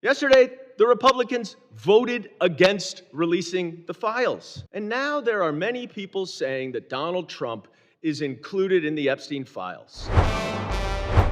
Yesterday, the Republicans voted against releasing the files. And now there are many people saying that Donald Trump is included in the Epstein files.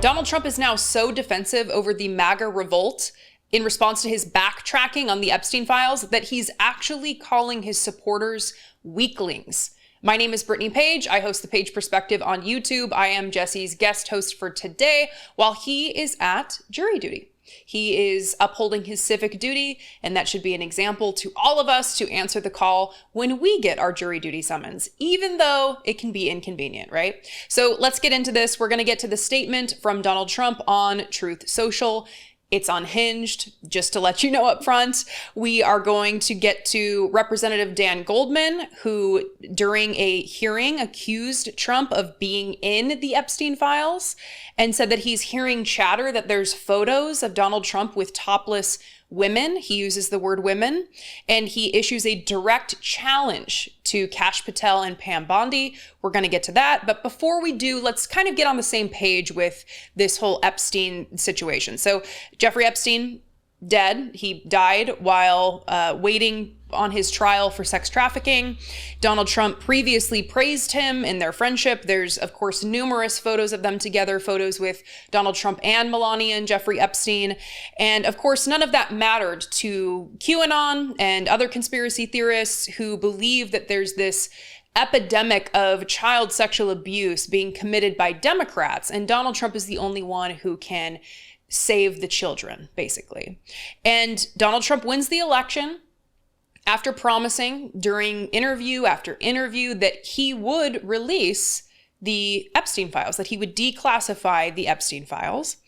Donald Trump is now so defensive over the MAGA revolt in response to his backtracking on the Epstein files that he's actually calling his supporters weaklings. My name is Brittany Page. I host the Page Perspective on YouTube. I am Jesse's guest host for today while he is at jury duty. He is upholding his civic duty, and that should be an example to all of us to answer the call when we get our jury duty summons, even though it can be inconvenient, right? So let's get into this. We're going to get to the statement from Donald Trump on Truth Social. It's unhinged, just to let you know up front. We are going to get to Representative Dan Goldman, who during a hearing accused Trump of being in the Epstein files and said that he's hearing chatter that there's photos of Donald Trump with topless women. He uses the word women, and he issues a direct challenge to Kash, Patel, and Bondi. We're going to get to that. But before we do, let's kind of get on the same page with this whole Epstein situation. So Jeffrey Epstein, dead. He died while waiting on his trial for sex trafficking. Donald Trump previously praised him in their friendship. There's, of course, numerous photos of them together, photos with Donald Trump and Melania and Jeffrey Epstein. And of course, none of that mattered to QAnon and other conspiracy theorists who believe that there's this epidemic of child sexual abuse being committed by Democrats, and Donald Trump is the only one who can save the children, basically. And Donald Trump wins the election after promising during interview after interview that he would release the Epstein files, that he would declassify the Epstein files.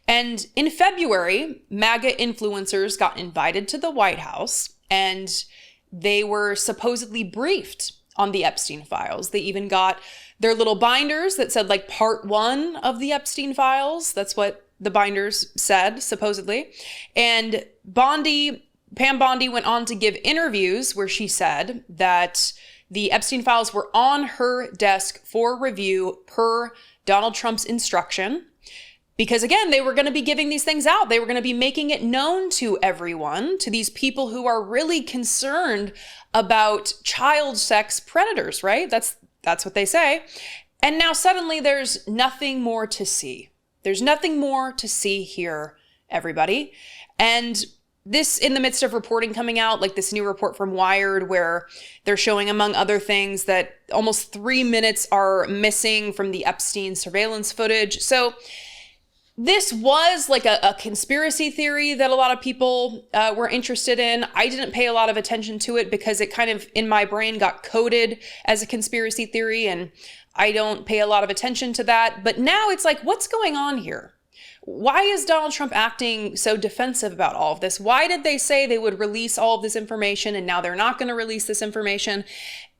And in February, MAGA influencers got invited to the White House, and they were supposedly briefed on the Epstein files. They even got their little binders that said like part 1 of the Epstein files. That's what the binders said, supposedly. And Pam Bondi went on to give interviews where she said that the Epstein files were on her desk for review per Donald Trump's instruction. Because again, they were going to be giving these things out. They were going to be making it known to everyone, to these people who are really concerned about child sex predators, right? That's what they say. And now suddenly there's nothing more to see. There's nothing more to see here, everybody. And this in the midst of reporting coming out, like this new report from Wired, where they're showing, among other things, that almost 3 minutes are missing from the Epstein surveillance footage. So this was like a conspiracy theory that a lot of people were interested in. I didn't pay a lot of attention to it because it kind of, in my brain, got coded as a conspiracy theory, and I don't pay a lot of attention to that. But now it's like, what's going on here? Why is Donald Trump acting so defensive about all of this? Why did they say they would release all of this information and now they're not going to release this information?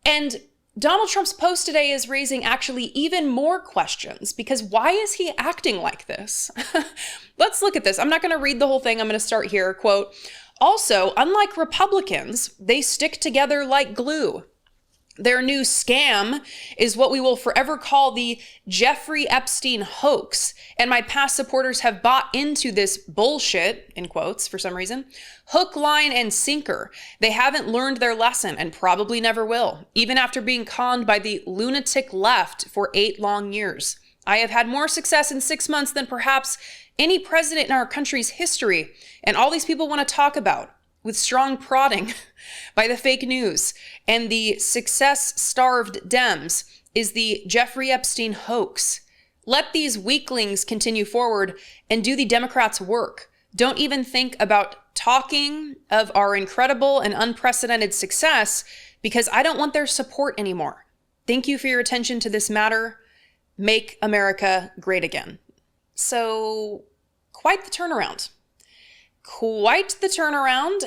And Donald Trump's post today is raising actually even more questions, because why is he acting like this? Let's look at this. I'm not going to read the whole thing. I'm going to start here. Quote, "Also, unlike Republicans, they stick together like glue. Their new scam is what we will forever call the Jeffrey Epstein hoax. And my past supporters have bought into this bullshit," in quotes for some reason, "hook, line, and sinker. They haven't learned their lesson and probably never will, even after being conned by the lunatic left for 8 long years. I have had more success in 6 months than perhaps any president in our country's history. And all these people want to talk about, with strong prodding by the fake news and the success-starved Dems, is the Jeffrey Epstein hoax. Let these weaklings continue forward and do the Democrats' work. Don't even think about talking of our incredible and unprecedented success, because I don't want their support anymore. Thank you for your attention to this matter. Make America great again." So, quite the turnaround.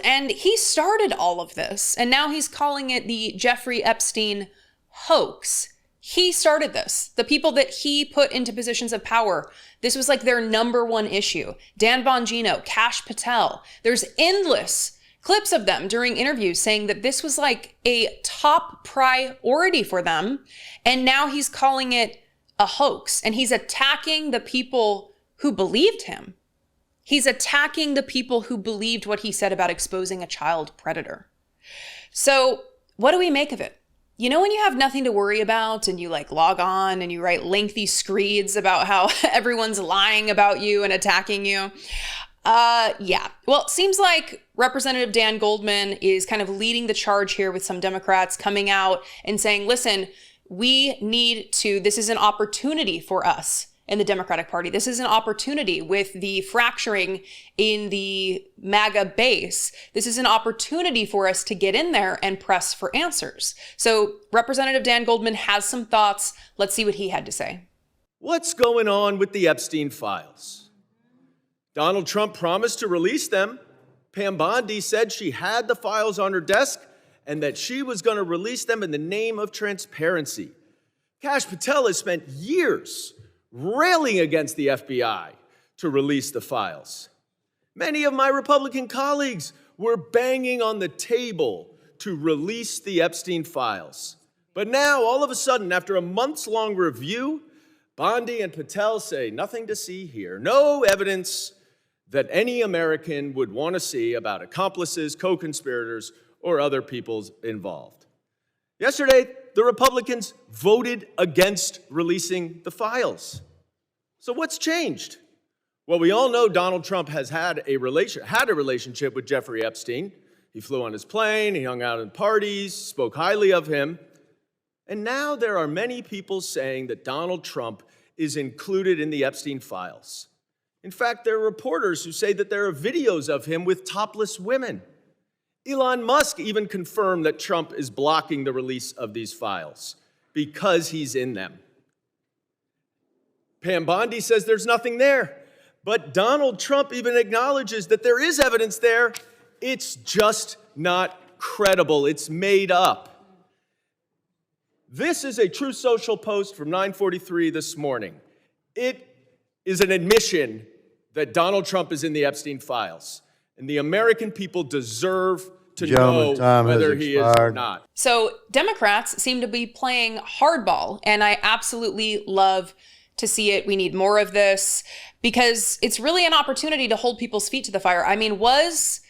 And he started all of this, and now he's calling it the Jeffrey Epstein hoax. He started this. The people that he put into positions of power, this was like their number one issue. Dan Bongino, Kash Patel. There's endless clips of them during interviews saying that this was like a top priority for them. And now he's calling it a hoax, and he's attacking the people who believed him. He's attacking the people who believed what he said about exposing a child predator. So what do we make of it? You know, when you have nothing to worry about and you like log on and you write lengthy screeds about how everyone's lying about you and attacking you. Yeah. Well, it seems like Representative Dan Goldman is kind of leading the charge here with some Democrats coming out and saying, listen, this is an opportunity for us in the Democratic Party. This is an opportunity with the fracturing in the MAGA base. This is an opportunity for us to get in there and press for answers. So Representative Dan Goldman has some thoughts. Let's see what he had to say. What's going on with the Epstein files? Donald Trump promised to release them. Pam Bondi said she had the files on her desk and that she was going to release them in the name of transparency. Kash Patel has spent years railing against the FBI to release the files. Many of my Republican colleagues were banging on the table to release the Epstein files. But now, all of a sudden, after a months-long review, Bondi and Patel say nothing to see here, no evidence that any American would want to see about accomplices, co-conspirators, or other people involved. Yesterday, the Republicans voted against releasing the files. So what's changed? Well, we all know Donald Trump has had a relationship with Jeffrey Epstein. He flew on his plane, he hung out at parties, spoke highly of him. And now there are many people saying that Donald Trump is included in the Epstein files. In fact, there are reporters who say that there are videos of him with topless women. Elon Musk even confirmed that Trump is blocking the release of these files because he's in them. Pam Bondi says there's nothing there, but Donald Trump even acknowledges that there is evidence there. It's just not credible. It's made up. This is a Truth Social post from 9:43 this morning. It is an admission that Donald Trump is in the Epstein files, and the American people deserve to know whether he is or not. So Democrats seem to be playing hardball, and I absolutely love to see it. We need more of this because it's really an opportunity to hold people's feet to the fire. I mean, was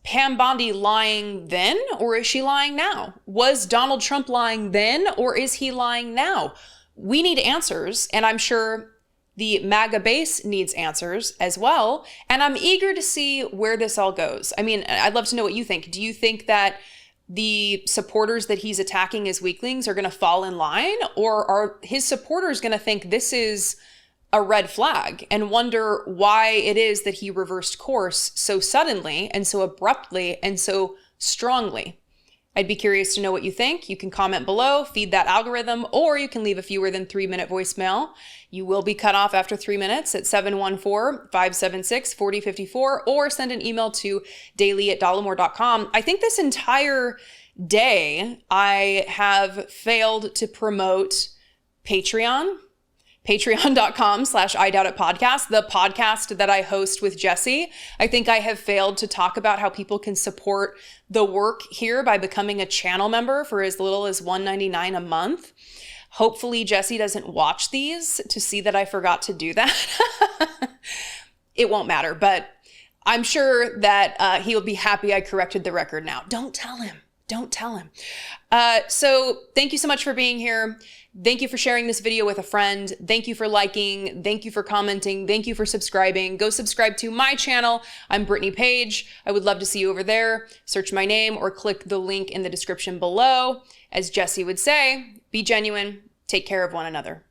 Pam Bondi lying then, or is she lying now? Was Donald Trump lying then, or is he lying now? We need answers, and I'm sure the MAGA base needs answers as well. And I'm eager to see where this all goes. I mean, I'd love to know what you think. Do you think that the supporters that he's attacking as weaklings are going to fall in line, or are his supporters going to think this is a red flag and wonder why it is that he reversed course so suddenly and so abruptly and so strongly? I'd be curious to know what you think. You can comment below, feed that algorithm, or you can leave a fewer than 3-minute voicemail. You will be cut off after 3 minutes at 714-576-4054, or send an email to daily@dollemore.com. I think this entire day I have failed to promote Patreon. Patreon.com/IDoubtItPodcast, the podcast that I host with Jesse. I think I have failed to talk about how people can support the work here by becoming a channel member for as little as $1.99 a month. Hopefully Jesse doesn't watch these to see that I forgot to do that. It won't matter, but I'm sure that he will be happy I corrected the record now. Don't tell him. Don't tell him. So thank you so much for being here. Thank you for sharing this video with a friend. Thank you for liking. Thank you for commenting. Thank you for subscribing. Go subscribe to my channel. I'm Brittany Page. I would love to see you over there. Search my name or click the link in the description below. As Jesse would say, be genuine. Take care of one another.